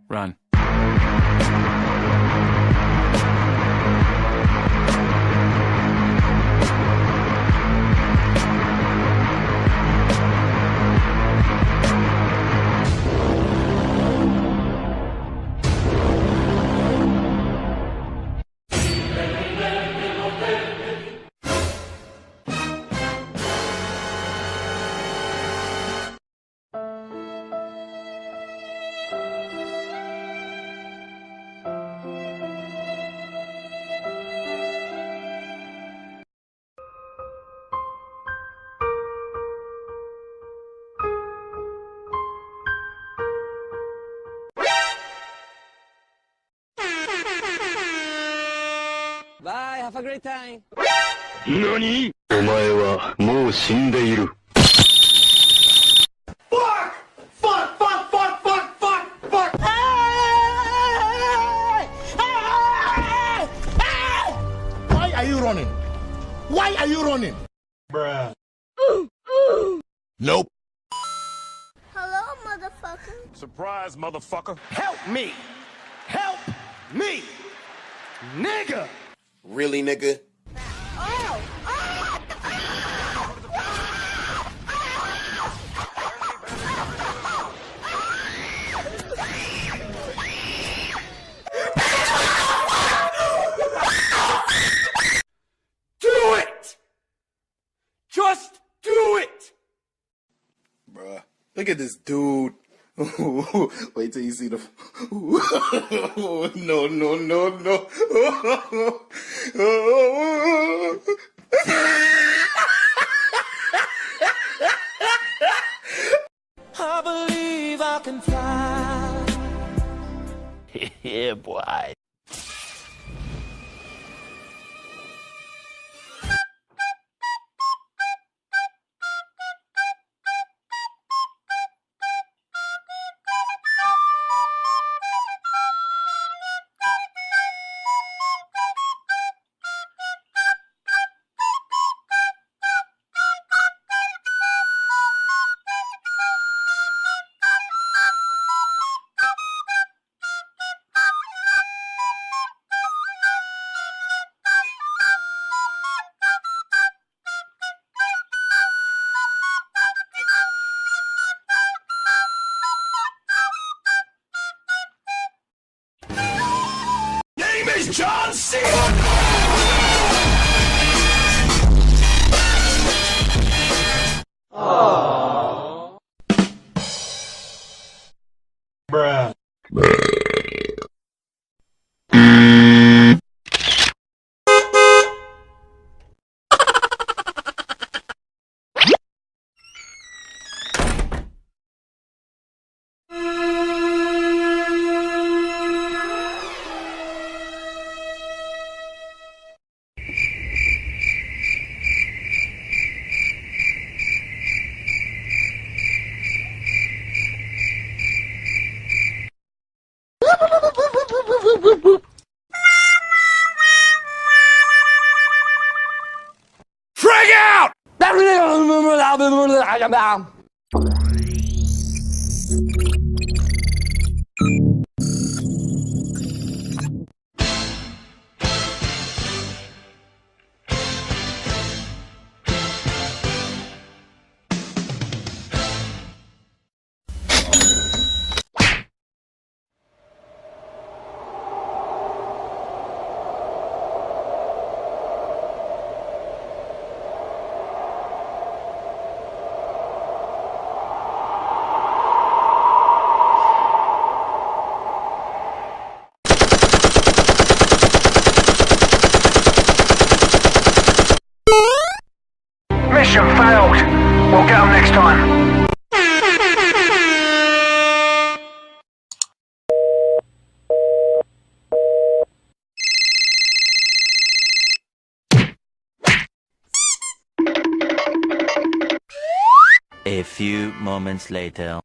Run. Bye, have a great time. 何？お前はもう死んでいる。Fuck! Fuck! Fuck! Fuck! Fuck! Fuck! Fuck! Why are you running? Why are you running? Bruh. Nope. Hello, motherfucker. Surprise, motherfucker. Help me! Help me! Nigga! Really, nigga? Oh! Do it! Just do it! Bruh. Look at this dude. Wait till you see the... No, no, no, no. I believe I can fly. Yeah, boy. John C. Bruh. Frag out! Mission failed. We'll get them next time. A few moments later.